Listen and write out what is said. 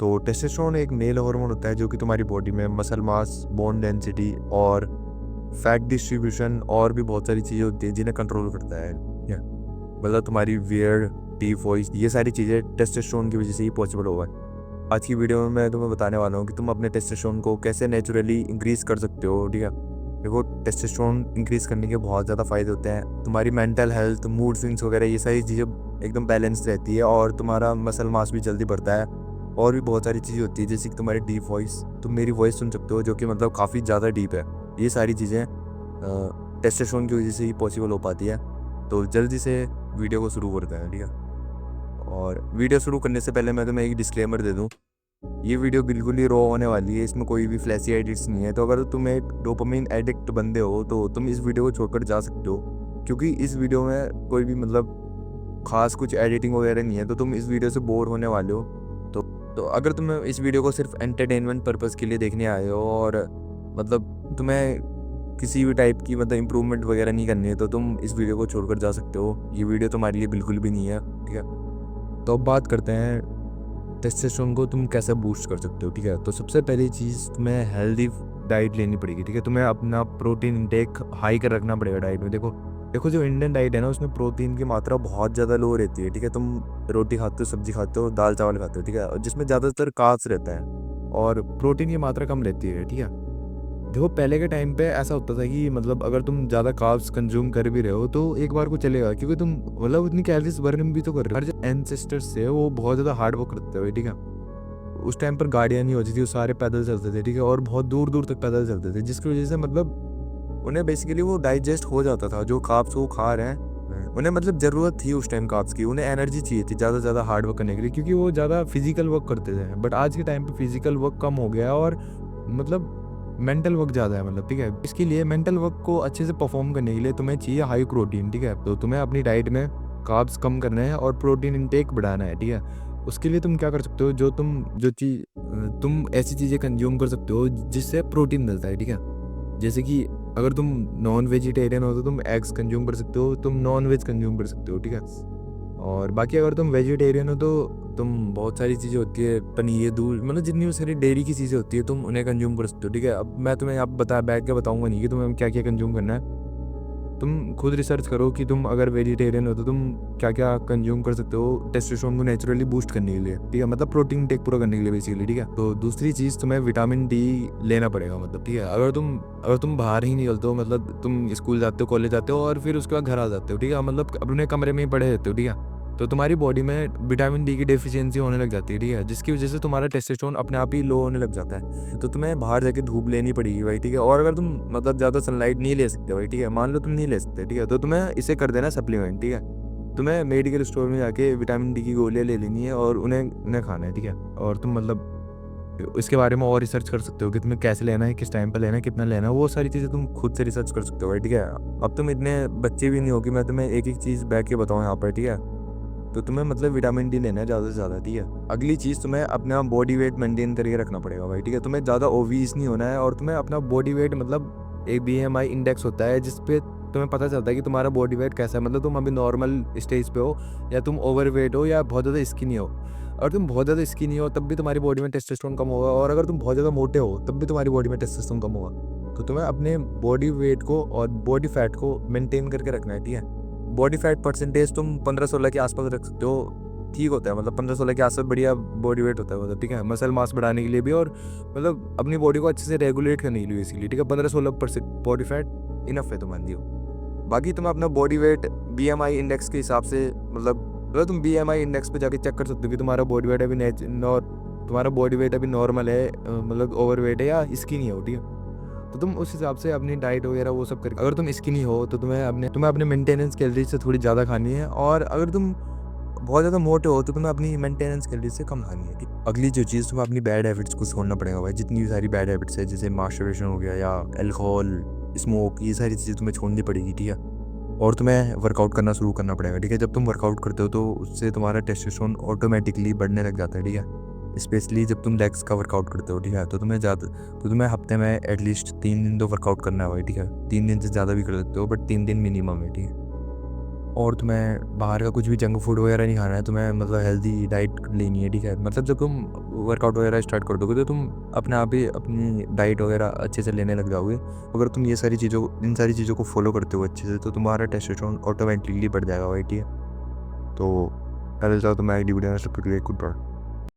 तो टेस्टोस्टेरोन एक male hormone होता है जो कि तुम्हारी बॉडी में मसल मास, बोन डेंसिटी और फैट डिस्ट्रीब्यूशन और भी बहुत सारी चीज़ें होती हैं जिन्हें कंट्रोल करता है। या मतलब तुम्हारी वियर, डीप वॉइस, ये सारी चीज़ें टेस्टोस्टेरोन की वजह से ही पॉसिबल होगा। आज की वीडियो में मैं तुम्हें बताने वाला हूँ कि तुम अपने टेस्टोस्टेरोन को कैसे नेचुरली इंक्रीज़ कर सकते हो। ठीक है, देखो टेस्टोस्टेरोन इंक्रीज़ करने के बहुत ज़्यादा फ़ायदे होते हैं। तुम्हारी मेंटल हेल्थ, मूड स्विंग्स वगैरह ये सारी चीज़ें एकदम बैलेंस रहती है और तुम्हारा मसल मास भी जल्दी बढ़ता है। और भी बहुत सारी चीज़ें होती है जैसे कि तुम्हारी डीप वॉइस, तुम मेरी वॉइस सुन सकते हो जो कि मतलब काफ़ी ज़्यादा डीप है। ये सारी चीज़ें टेस्टोस्टेरोन की वजह से ही पॉसिबल हो पाती है। तो जल्दी से वीडियो को शुरू करते हैं। ठीक है, और वीडियो शुरू करने से पहले मैं तुम्हें एक डिस्क्लेमर दे दूँ, ये वीडियो बिल्कुल ही रॉ होने वाली है, इसमें कोई भी फ्लैशी एडिट्स नहीं है। तो अगर तुम एक डोपामिन एडिक्ट बंदे हो तो तुम इस वीडियो को छोड़कर जा सकते हो, क्योंकि इस वीडियो में कोई भी मतलब खास कुछ एडिटिंग वगैरह नहीं है, तो तुम इस वीडियो से बोर होने वाले हो। तो तो अगर तुम इस वीडियो को सिर्फ एंटरटेनमेंट पर्पज़ के लिए देखने आए हो और मतलब तुम्हें किसी भी टाइप की मतलब इम्प्रूवमेंट वगैरह नहीं करनी है, तो तुम इस वीडियो को छोड़कर जा सकते हो। ये वीडियो तुम्हारे लिए बिल्कुल भी नहीं है। ठीक है, तो अब बात करते हैं टेस्टोस्टेरोन को तुम कैसे बूस्ट कर सकते हो। ठीक है, तो सबसे पहली चीज़ तुम्हें हेल्दी डाइट लेनी पड़ेगी। ठीक है, तुम्हें अपना प्रोटीन इंटेक हाई कर रखना पड़ेगा डाइट में। देखो देखो जो इंडियन डाइट है ना, उसमें प्रोटीन की मात्रा बहुत ज़्यादा लो रहती है। ठीक है, तुम रोटी खाते हो, सब्जी खाते हो, दाल चावल खाते हो। ठीक है, और जिसमें ज़्यादातर कार्ब्स रहता है और प्रोटीन की मात्रा कम रहती है। ठीक है, देखो पहले के टाइम पे ऐसा होता था कि मतलब अगर तुम ज़्यादा कार्ब्स कंज्यूम कर भी रहे हो तो एक बार को चलेगा, क्योंकि तुम मतलब उतनी कैलोरीज बर्न भी तो कर रहे हो। हमारे जो एंसेस्टर्स थे वो बहुत ज़्यादा हार्ड वर्क करते हुए। ठीक है, उस टाइम पर गाड़ियाँ नहीं होती थी, वो सारे पैदल चलते थे। ठीक है, और बहुत दूर दूर तक पैदल चलते थे, जिसकी वजह से मतलब उन्हें बेसिकली वो डाइजेस्ट हो जाता था। जो कार्ब्स वो खा रहे हैं, उन्हें मतलब ज़रूरत थी उस टाइम कार्ब्स की, उन्हें एनर्जी चाहिए थी ज़्यादा से ज़्यादा हार्ड वर्क करने के लिए, क्योंकि वो ज़्यादा फिजिकल वर्क करते थे। बट आज के टाइम पे फिजिकल वर्क कम हो गया है और मतलब मेंटल वर्क ज़्यादा है। मतलब ठीक है, इसके लिए मेंटल वर्क को अच्छे से परफॉर्म करने के लिए तुम्हें चाहिए हाई प्रोटीन। ठीक है, तो तुम्हें अपनी डाइट में कार्ब्स कम करना है और प्रोटीन इंटेक बढ़ाना है। ठीक है, उसके लिए तुम क्या कर सकते हो, जो चीज़ तुम ऐसी चीज़ें कंज्यूम कर सकते हो जिससे प्रोटीन मिलता है। ठीक है, जैसे कि अगर तुम नॉन वेजिटेरियन हो तो तुम एग्स कंज्यूम कर सकते हो, तुम नॉन वेज कंज्यूम कर सकते हो। ठीक है, और बाकी अगर तुम वेजिटेरियन हो तो तुम बहुत सारी चीज़ें होती है, पनीर, दूध, मतलब जितनी भी सारी डेयरी की चीज़ें होती है तुम उन्हें कंज्यूम कर सकते हो। ठीक है, अब मैं तुम्हें आप बैठ के बताऊंगा नहीं कि तुम्हें क्या क्या कंज्यूम करना है। तुम खुद रिसर्च करो कि तुम अगर वेजिटेरियन हो तो तुम क्या क्या कंज्यूम कर सकते हो टेस्टोस्टेरोन को नेचुरली बूस्ट करने के लिए। ठीक है, मतलब प्रोटीन टेक पूरा करने के लिए बेसिकली। ठीक है, तो दूसरी चीज़ तुम्हें विटामिन डी लेना पड़ेगा। मतलब ठीक है, अगर तुम बाहर ही निकलते हो, मतलब तुम स्कूल जाते हो, कॉलेज जाते हो और फिर उसके बाद घर आ जाते हो। ठीक है, मतलब अपने कमरे में ही पड़े रहते हो। ठीक है, तो तुम्हारी बॉडी में विटामिन डी की डेफिशिएंसी होने लग जाती है। ठीक है, जिसकी वजह से तुम्हारा टेस्टोस्टेरोन अपने आप ही लो होने लग जाता है। तो तुम्हें बाहर जाके धूप लेनी पड़ेगी भाई। ठीक है, और अगर तुम मतलब ज़्यादा सनलाइट नहीं ले सकते भाई, ठीक है, मान लो तुम नहीं ले सकते, ठीक है, तो तुम्हें इसे कर देना सप्लीमेंट। ठीक है, तुम्हें मेडिकल स्टोर में जाके विटामिन डी की गोलियाँ ले लेनी है और उन्हें खाना है। ठीक है, और तुम मतलब इसके बारे में और रिसर्च कर सकते हो कि तुम्हें कैसे लेना है, किस टाइम पे लेना है, कितना लेना है, वो सारी चीज़ें तुम खुद से रिसर्च कर सकते हो भाई। ठीक है, अब तुम इतने बच्चे भी नहीं हो कि मैं तुम्हें एक एक चीज़ बैठ के बताऊँ यहाँ पर। ठीक है, तो तुम्हें मतलब विटामिन डी लेना है ज़्यादा से ज़्यादा। ठीक है, अगली चीज़ तुम्हें अपना बॉडी वेट मेंटेन करके रखना पड़ेगा भाई। ठीक है, तुम्हें ज़्यादा ओवीस नहीं होना है और तुम्हें अपना बॉडी वेट मतलब एक BMI इंडेक्स होता है जिस पे तुम्हें पता चलता है कि तुम्हारा बॉडी वेट कैसा है। मतलब तुम अभी नॉर्मल स्टेज पे हो या तुम ओवर वेट हो या बहुत ज़्यादा स्किनी हो। अगर तुम बहुत ज़्यादा स्किनी हो तब भी तुम्हारी बॉडी में टेस्टोस्टेरोन कम होगा, और अगर तुम बहुत ज़्यादा मोटे हो तब भी तुम्हारी बॉडी में टेस्टोस्टेरोन कम होगा। तो तुम्हें अपने बॉडी वेट को और बॉडी फैट को मेंटेन करके रखना है। ठीक है, बॉडी फैट परसेंटेज तुम 15-16 के आसपास रख सकते हो, ठीक होता है। मतलब 15-16 के आसपास बढ़िया बॉडी वेट होता है। मतलब ठीक है, मसल मास बढ़ाने के लिए भी और मतलब अपनी बॉडी को अच्छे से रेगुलेट करने के लिए इसीलिए। ठीक है, 15-16% बॉडी फैट इनफ है, तो मान लियो। बाकी तुम अपना बॉडी वेट BMI इंडेक्स के हिसाब से मतलब तुम BMI इंडेक्स पे जाके चेक कर सकते हो कि तुम्हारा बॉडी वेट अभी तुम्हारा बॉडी वेट अभी नॉर्मल है, मतलब ओवर वेट है या स्किनी हो। ठीक है, तो तुम उस हिसाब से अपनी डाइट वगैरह वो सब करके, अगर तुम स्किनी हो तो तुम्हें अपने मेंटेनेंस कैलोरीज से थोड़ी ज़्यादा खानी है, और अगर तुम बहुत ज़्यादा मोटे हो तो तुम्हें अपनी मेंटेनेंस कैलोरीज से कम खानी है। ठीक, अगली जो चीज़ तुम्हें अपनी बैड हैबिट्स को छोड़ना पड़ेगा भाई। जितनी भी सारी बैड हैबिट्स है, जैसे मास्टरबेशन हो गया या अल्कोहल, स्मोक, ये सारी चीज़ें तुम्हें छोड़नी पड़ेगी। ठीक है, और तुम्हें वर्कआउट करना शुरू करना पड़ेगा। ठीक है, जब तुम वर्कआउट करते हो तो उससे तुम्हारा टेस्टोस्टेरोन ऑटोमेटिकली बढ़ने लग जाता है। ठीक है, स्पेशली जब तुम लेग्स का वर्कआउट करते हो। ठीक है, तो तुम्हें हफ्ते में एटलीस्ट 3 दिन तो वर्कआउट करना है भाई। ठीक है, 3 दिन से ज़्यादा भी कर सकते हो, बट 3 दिन मिनिमम है। ठीक है, और तुम्हें बाहर का कुछ भी जंक फूड वगैरह नहीं खाना है, तुम्हें मतलब हेल्दी डाइट लेनी है, ठीक है। मतलब जब तुम वर्कआउट वगैरह स्टार्ट कर दोगे तो तुम अपने आप ही अपनी डाइट वगैरह अच्छे से लेने लग जाओगे। अगर तुम इन सारी चीज़ों को फॉलो करते हो अच्छे से, तो तुम्हारा टेस्टोस्टेरोन ऑटोमेटिकली बढ़ जाएगा भाई, ठीक है। तो पहले जाओ, तो मैं अगली वीडियो में गुड बाय।